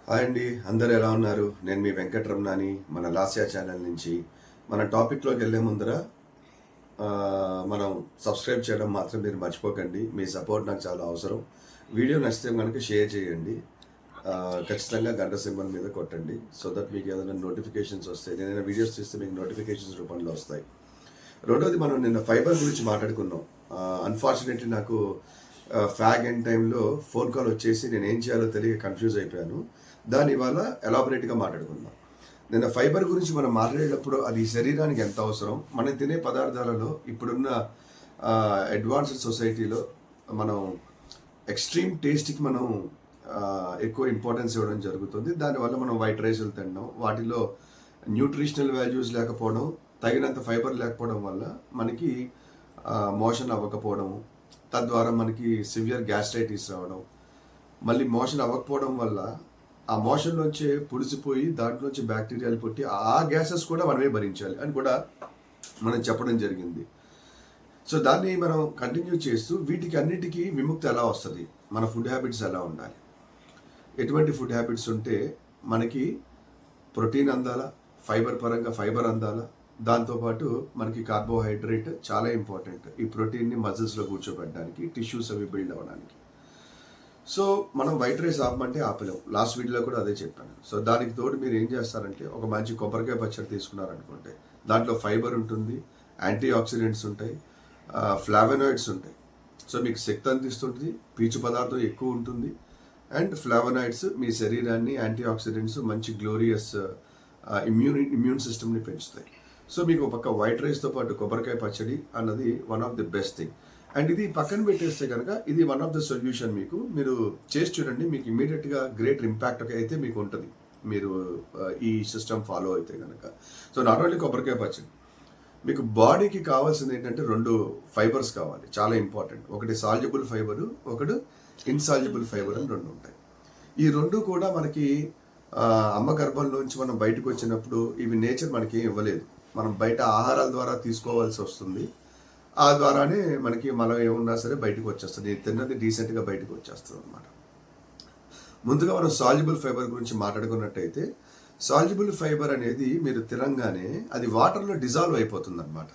Hi అండి, అందరు ఎలా ఉన్నారు? నేను మీ వెంకటరమణని మన లాస్యా ఛానల్ నుంచి. మన టాపిక్లోకి వెళ్ళే ముందర ఆ, మనం సబ్స్క్రైబ్ చేయడం మాత్రం మీరు మర్చిపోకండి. మీ సపోర్ట్ నాకు చాలా అవసరం. వీడియో నచ్చితే కనుక షేర్ చేయండి. ఆ, ఖచ్చితంగా గంట సింబల్ మీద కొట్టండి, సో దట్ మీకు ఏదైనా నోటిఫికేషన్స్ వస్తాయి. నేను వీడియోస్ తీస్తే మీకు నోటిఫికేషన్స్ రూపంలో వస్తాయి. రెండోది, మనం నిన్న ఫైబర్ గురించి మాట్లాడుకున్నాం. అన్ఫార్చునేట్లీ నాకు ఫ్యాగ్ ఎండ్ టైంలో ఫోన్ కాల్ వచ్చేసి నేను ఏం చేయాలో తెలియక కన్ఫ్యూజ్ అయిపోయాను. దాని వల్ల ఎలాబొరేట్గా మాట్లాడుకుందాం. నిన్న ఫైబర్ గురించి మనం మాట్లాడేటప్పుడు అది శరీరానికి ఎంత అవసరం, మనం తినే పదార్థాలలో ఇప్పుడున్న అడ్వాన్స్డ్ సొసైటీలో మనం ఎక్స్ట్రీమ్ టేస్ట్కి మనం ఎక్కువ ఇంపార్టెన్స్ ఇవ్వడం జరుగుతుంది. దానివల్ల మనం వైట్ రైస్లు తినడం, వాటిలో న్యూట్రిషనల్ వాల్యూస్ లేకపోవడం, తగినంత ఫైబర్ లేకపోవడం వల్ల మనకి మోషన్ అవ్వకపోవడం, తద్వారా మనకి సివియర్ గ్యాస్ట్రైటిస్ రావడం, మళ్ళీ మోషన్ అవ్వకపోవడం వల్ల ఆ మోషన్లోంచి పుడిసిపోయి దాంట్లోంచి బ్యాక్టీరియాలు పుట్టి ఆ గ్యాసెస్ కూడా మనమే భరించాలి అని కూడా మనం చెప్పడం జరిగింది. సో దాన్ని మనం కంటిన్యూ చేస్తూ వీటికి అన్నిటికీ విముక్తి ఎలా వస్తుంది, మన ఫుడ్ హ్యాబిట్స్ ఎలా ఉండాలి, ఎటువంటి ఫుడ్ హ్యాబిట్స్ ఉంటే మనకి ప్రోటీన్ అందాలా, ఫైబర్ పరంగా ఫైబర్ అందాలా, దాంతోపాటు మనకి కార్బోహైడ్రేట్ చాలా ఇంపార్టెంట్ ఈ ప్రోటీన్ని మజిల్స్లో కూర్చోబెట్టడానికి, టిష్యూస్ అవి బిల్డ్ అవ్వడానికి. సో మనం వైట్ రైస్ ఆపమంటే ఆపలేం. లాస్ట్ వీడియోలో కూడా అదే చెప్పాను. సో దానికి తోడు మీరు ఏం చేస్తారంటే ఒక మంచి కొబ్బరికాయ పచ్చడి తీసుకున్నారనుకోండి, దాంట్లో ఫైబర్ ఉంటుంది, యాంటీ ఆక్సిడెంట్స్ ఉంటాయి, ఫ్లావెనాయిడ్స్ ఉంటాయి. సో మీకు శక్తి అందిస్తుంది, పీచు పదార్థం ఎక్కువ ఉంటుంది, అండ్ ఫ్లావెనాయిడ్స్ మీ శరీరాన్ని, యాంటీ ఆక్సిడెంట్స్ మంచి గ్లోరియస్ ఇమ్యూన్ సిస్టమ్ని పెంచుతాయి. సో మీకు ఒక పక్క వైట్ రైస్తో పాటు కొబ్బరికాయ పచ్చడి అన్నది one of the best thing. And ఇది పక్కన పెట్టేస్తే కనుక ఇది వన్ ఆఫ్ ద సొల్యూషన్. మీరు చేసి చూడండి, మీకు ఇమీడియట్గా గ్రేట్ ఇంపాక్ట్ అయితే మీకు ఉంటుంది మీరు ఈ సిస్టమ్ ఫాలో అయితే కనుక. సో నాట్ ఓన్లీ కొబ్బరికాయ పచ్చడి, మీకు బాడీకి కావాల్సింది ఏంటంటే రెండు ఫైబర్స్ కావాలి, చాలా ఇంపార్టెంట్. ఒకటి సాల్యుబుల్ ఫైబరు, ఒకటి ఇన్సాల్యుబుల్ ఫైబర్ అని రెండు ఉంటాయి. ఈ రెండు కూడా మనకి అమ్మ గర్భంలోంచి మనం బయటకు వచ్చినప్పుడు ఇవి నేచర్ మనకి ఇవ్వలేదు, మనం బయట ఆహారాల ద్వారా తీసుకోవాల్సి వస్తుంది. ఆ ద్వారానే మనకి మనం ఏమున్నా సరే బయటకు వచ్చేస్తుంది, తిన్నది డీసెంట్గా బయటకు వచ్చేస్తుంది అనమాట. ముందుగా మనం సాల్యుబుల్ ఫైబర్ గురించి మాట్లాడుకున్నట్టయితే, సాల్యుబుల్ ఫైబర్ అనేది మీరు తినంగానే అది వాటర్లో డిజాల్వ్ అయిపోతుంది అనమాట,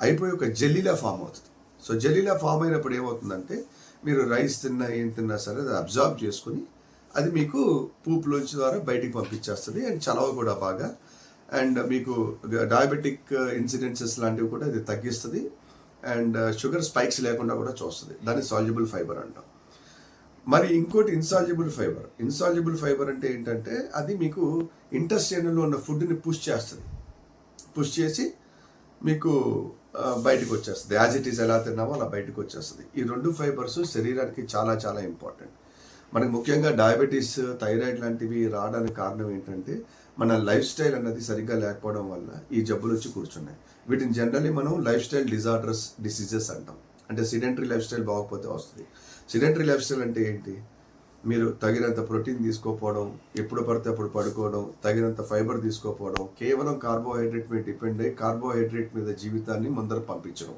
అయిపోయి ఒక జెల్లీలా ఫామ్ అవుతుంది. సో జెల్లీలా ఫామ్ అయినప్పుడు ఏమవుతుందంటే, మీరు రైస్ తిన్నా ఏం తిన్నా సరే అది అబ్జార్బ్ చేసుకుని అది మీకు పూపులోంచి ద్వారా బయటికి పంపించేస్తుంది, అండ్ చలవ కూడా బాగా, అండ్ మీకు డయాబెటిక్ ఇన్సిడెన్సెస్ లాంటివి కూడా ఇది తగ్గిస్తుంది, అండ్ షుగర్ స్పైక్స్ లేకుండా కూడా చూస్తుంది. దాన్ని సాల్యుబుల్ ఫైబర్ అంటాం. మరి ఇంకోటి ఇన్సాల్యుబుల్ ఫైబర్. ఇన్సాల్యుబుల్ ఫైబర్ అంటే ఏంటంటే అది మీకు ఇంటెస్టైన్లో ఉన్న ఫుడ్ని పుష్ చేస్తుంది, పుష్ చేసి మీకు బయటకు వచ్చేస్తుంది. యాజ్ ఇట్ ఈస్ ఎలా తిన్నామో అలా బయటకు వచ్చేస్తుంది. ఈ రెండు ఫైబర్స్ శరీరానికి చాలా చాలా ఇంపార్టెంట్. మనకి ముఖ్యంగా డయాబెటీస్, థైరాయిడ్ లాంటివి రావడానికి కారణం ఏంటంటే మన లైఫ్ స్టైల్ అన్నది సరిగ్గా లేకపోవడం వల్ల ఈ జబ్బులు వచ్చి కూర్చున్నాయి. వీటిని జనరల్లీ మనం లైఫ్ స్టైల్ డిసీజెస్ అంటాం. అంటే సిడెంటరీ లైఫ్ స్టైల్ బాగోకపోతే వస్తుంది. సిడెంటరీ లైఫ్ స్టైల్ అంటే ఏంటి? మీరు తగినంత ప్రోటీన్ తీసుకోకపోవడం, ఎప్పుడు పడితే అప్పుడు పడుకోవడం, తగినంత ఫైబర్ తీసుకోకపోవడం, కేవలం కార్బోహైడ్రేట్ మీద డిపెండ్ అయ్యి కార్బోహైడ్రేట్ మీద జీవితాన్ని ముందర పంపించడం.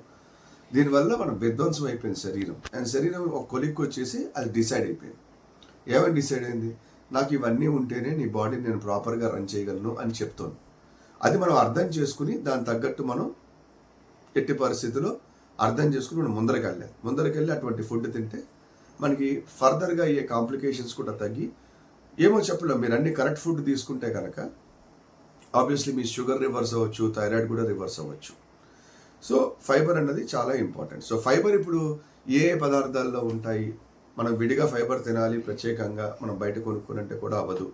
దీనివల్ల మనం విధ్వంసం అయిపోయింది శరీరం, అండ్ శరీరం ఒక కొలిక్కి వచ్చేసి అది డిసైడ్ అయిపోయింది. ఏమని డిసైడ్ అయింది? నాకు ఇవన్నీ ఉంటేనే నీ బాడీని నేను ప్రాపర్గా రన్ చేయగలను అని చెప్తాను. అది మనం అర్థం చేసుకుని దాని తగ్గట్టు మనం ఎట్టి పరిస్థితుల్లో అర్థం చేసుకుని మనం ముందరకెళ్ళి అటువంటి ఫుడ్ తింటే మనకి ఫర్దర్గా అయ్యే కాంప్లికేషన్స్ కూడా తగ్గి, ఏమో చెప్పలేం, మీరు అన్ని కరెక్ట్ ఫుడ్ తీసుకుంటే కనుక ఆబ్వియస్లీ మీ షుగర్ రివర్స్ అవ్వచ్చు, థైరాయిడ్ కూడా రివర్స్ అవ్వచ్చు. సో ఫైబర్ అన్నది చాలా ఇంపార్టెంట్. సో ఫైబర్ ఇప్పుడు ఏ పదార్థాల్లో ఉంటాయి? మనం విడిగా ఫైబర్ తినాలి ప్రత్యేకంగా మనం బయట కొనుక్కునంటే కూడా అవ్వదు.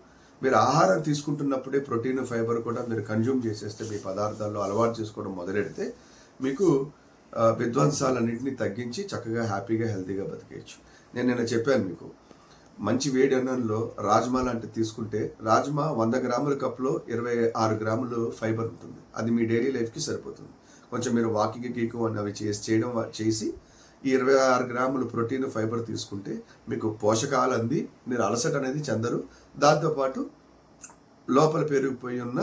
మీరు ఆహారం తీసుకుంటున్నప్పుడే ప్రోటీన్, ఫైబర్ కూడా మీరు కన్జ్యూమ్ చేసేస్తే, మీ పదార్థాల్లో అలవాటు చేసుకోవడం మొదలెడితే మీకు విధ్వంసాలన్నింటినీ తగ్గించి చక్కగా హ్యాపీగా హెల్తీగా బతికేయచ్చు. నేను నిన్న చెప్పాను మీకు, మంచి వేడి అన్నంలో రాజ్మా లాంటివి తీసుకుంటే, రాజ్మా 100 గ్రాముల కప్లో 26 గ్రాములు ఫైబర్ ఉంటుంది. అది మీ డైలీ లైఫ్కి సరిపోతుంది. కొంచెం మీరు వాకింగ్ గీకు అన్నవి చేసి ఈ 26 గ్రాములు ప్రోటీన్, ఫైబర్ తీసుకుంటే మీకు పోషకాలు అంది, మీరు అలసట అనేది చెందరు. దాంతోపాటు లోపల పెరిగిపోయి ఉన్న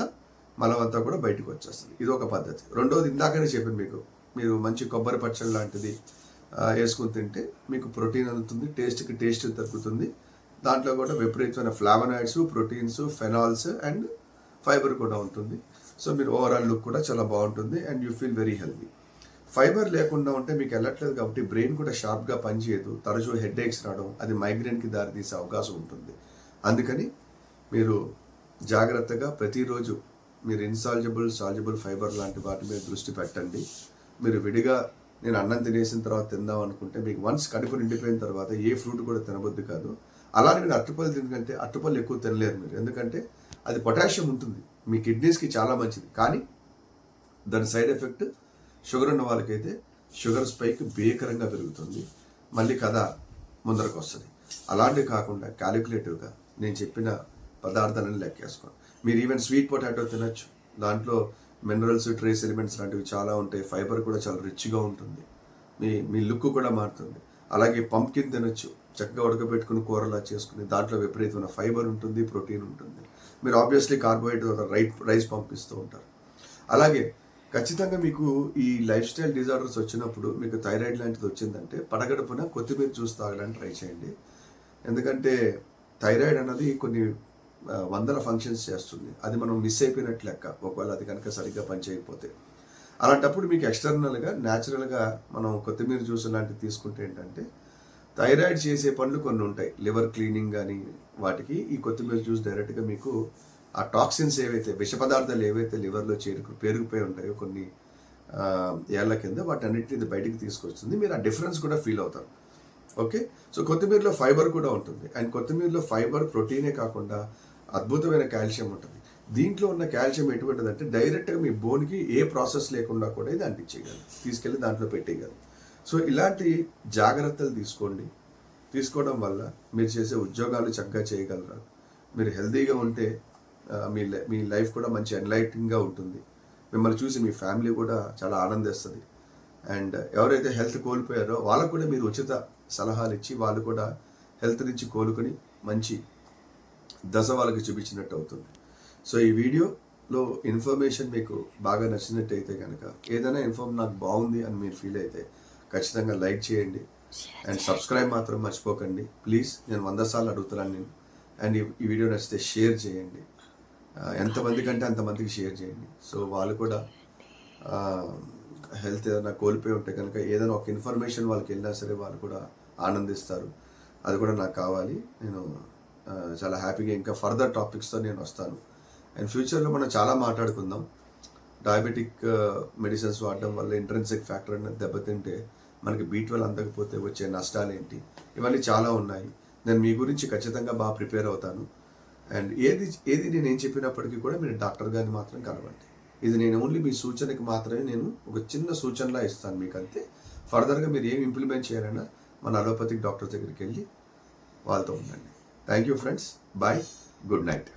మలమంతా కూడా బయటకు వచ్చేస్తుంది. ఇది ఒక పద్ధతి. రెండోది, ఇందాకనే చెప్పాను మీకు, మీరు మంచి కొబ్బరి పచ్చడి లాంటిది వేసుకుని తింటే మీకు ప్రోటీన్ అందుతుంది, టేస్ట్కి టేస్ట్ తగ్గుతుంది, దాంట్లో కూడా విపరీతమైన flavonoids, proteins, phenols and fibre కూడా ఉంటుంది. సో మీరు ఓవరాల్ లుక్ కూడా చాలా బాగుంటుంది and you feel very healthy. Fibre లేకుండా ఉంటే మీకు వెళ్ళట్లేదు కాబట్టి బ్రెయిన్ కూడా షార్ప్గా పనిచేయదు, తరచూ హెడ్ఏక్స్ రావడం, అది మైగ్రేన్కి దారితీసే అవకాశం ఉంటుంది. అందుకని మీరు జాగ్రత్తగా ప్రతిరోజు మీరు ఇన్సాల్జబుల్, సాల్జబుల్ ఫైబర్ లాంటి వాటి మీద దృష్టి పెట్టండి. మీరు విడిగా నేను అన్నం తినేసిన తర్వాత తిందాం అనుకుంటే మీకు వన్స్ కడుపు నిండిపోయిన తర్వాత ఏ ఫ్రూట్ కూడా తినబుద్ది కాదు. అలానే మీరు అరటిపళ్ళు తినకంటే అరటిపళ్ళు ఎక్కువ తినలేరు మీరు, ఎందుకంటే అది పొటాషియం ఉంటుంది, మీ కిడ్నీస్కి చాలా మంచిది. కానీ దాని సైడ్ ఎఫెక్ట్ షుగర్ ఉన్న వాళ్ళకైతే షుగర్ స్పైక్ భీకరంగా పెరుగుతుంది, మళ్ళీ కథ ముందరకు వస్తుంది. అలాంటివి కాకుండా క్యాలిక్యులేటివ్గా నేను చెప్పిన పదార్థాలను లెక్కేసుకోండి. మీరు ఈవెన్ స్వీట్ పొటాటో తినచ్చు, దాంట్లో మినరల్స్, ట్రేస్ ఎలిమెంట్స్ లాంటివి చాలా ఉంటాయి, ఫైబర్ కూడా చాలా రిచ్గా ఉంటుంది, మీ లుక్ కూడా మారుతుంది. అలాగే పంప్కిన్ తినచ్చు, చక్కగా ఉడకబెట్టుకుని కూరలా చేసుకుని, దాంట్లో విపరీతమైన ఫైబర్ ఉంటుంది, ప్రోటీన్ ఉంటుంది. మీరు ఆబ్వియస్లీ కార్బోహైడ్రేట్ రైస్ పంపిస్తూ ఉంటారు. అలాగే ఖచ్చితంగా మీకు ఈ లైఫ్ స్టైల్ డిజార్డర్స్ వచ్చినప్పుడు, మీకు థైరాయిడ్ లాంటిది వచ్చిందంటే పడగడుపున కొత్తిమీర జ్యూస్ తాగడానికి ట్రై చేయండి. ఎందుకంటే థైరాయిడ్ అన్నది కొన్ని వందల ఫంక్షన్స్ చేస్తుంది, అది మనం మిస్ అయిపోయినట్లు లెక్క ఒకవేళ అది కనుక సరిగ్గా పనిచేయకపోతే. అలాంటప్పుడు మీకు ఎక్స్టర్నల్గా న్యాచురల్గా మనం కొత్తిమీర జ్యూస్ లాంటివి తీసుకుంటే ఏంటంటే థైరాయిడ్ చేసే పనులు కొన్ని ఉంటాయి, లివర్ క్లీనింగ్ కానీ వాటికి ఈ కొత్తిమీర జ్యూస్ డైరెక్ట్గా మీకు ఆ టాక్సిన్స్ ఏవైతే, విష పదార్థాలు ఏవైతే లివర్లో పేరుకుపోయి ఉంటాయో కొన్ని ఏళ్ల కింద, వాటి అన్నింటినీ బయటికి తీసుకొస్తుంది. మీరు ఆ డిఫరెన్స్ కూడా ఫీల్ అవుతారు. ఓకే, సో కొత్తిమీరలో ఫైబర్ కూడా ఉంటుంది అండ్ కొత్తిమీరలో ఫైబర్, ప్రోటీనే కాకుండా అద్భుతమైన కాల్షియం ఉంటుంది. దీంట్లో ఉన్న కాల్షియం ఎటువంటిదంటే డైరెక్ట్గా మీ బోన్కి ఏ ప్రాసెస్ లేకుండా కూడా ఇది అంటించేయగలరు, తీసుకెళ్ళి దాంట్లో పెట్టేయగలరు. సో ఇలాంటి జాగ్రత్తలు తీసుకోవడం వల్ల మీరు చేసే ఉద్యోగాలు చక్కగా చేయగలరు. మీరు హెల్తీగా ఉంటే మీ లైఫ్ కూడా మంచి ఎన్లైటింగ్గా ఉంటుంది. మిమ్మల్ని చూసి మీ ఫ్యామిలీ కూడా చాలా ఆనందిస్తుంది. అండ్ ఎవరైతే హెల్త్ కోల్పోయారో వాళ్ళకు కూడా మీరు ఉచిత సలహాలు ఇచ్చి వాళ్ళు కూడా హెల్త్ నుంచి కోలుకొని మంచి దశ వాళ్ళకి చూపించినట్టు అవుతుంది. సో ఈ వీడియోలో ఇన్ఫర్మేషన్ మీకు బాగా నచ్చినట్టయితే కనుక, ఏదైనా నాకు బాగుంది అని మీరు ఫీల్ అయితే ఖచ్చితంగా లైక్ చేయండి అండ్ సబ్స్క్రైబ్ మాత్రం మర్చిపోకండి ప్లీజ్. నేను 100 సార్లు అడుగుతున్నాను నేను. అండ్ ఈ వీడియో నచ్చితే షేర్ చేయండి, ఎంతమంది కంటే అంతమందికి షేర్ చేయండి. సో వాళ్ళు కూడా హెల్త్ ఏదైనా కోల్పోయి ఉంటే కనుక ఏదైనా ఒక ఇన్ఫర్మేషన్ వాళ్ళకి వెళ్ళినా సరే వాళ్ళు కూడా ఆనందిస్తారు. అది కూడా నాకు కావాలి. నేను చాలా హ్యాపీగా ఇంకా ఫర్దర్ టాపిక్స్తో నేను వస్తాను. అండ్ ఫ్యూచర్లో మనం చాలా మాట్లాడుకుందాం. డయాబెటిక్ మెడిసిన్స్ వాడడం వల్ల ఇంట్రెన్సిక్ ఫ్యాక్టర్ అనేది దెబ్బతింటే మనకి B12 అందకపోతే వచ్చే నష్టాలు ఏంటి, ఇవన్నీ చాలా ఉన్నాయి. నేను మీ గురించి ఖచ్చితంగా బాగా ప్రిపేర్ అవుతాను. అండ్ ఏది నేను ఏం చెప్పినప్పటికీ కూడా మీరు డాక్టర్ గారిని మాత్రం కలవండి. ఇది నేను ఓన్లీ మీ సూచనకి మాత్రమే నేను ఒక చిన్న సూచనలా ఇస్తాను మీకు, అంతే. ఫర్దర్గా మీరు ఏం ఇంప్లిమెంట్ చేయాలన్నా మన అలోపతిక్ డాక్టర్ దగ్గరికి వెళ్ళి వాళ్ళతో ఉండండి. Thank you friends, bye, good night.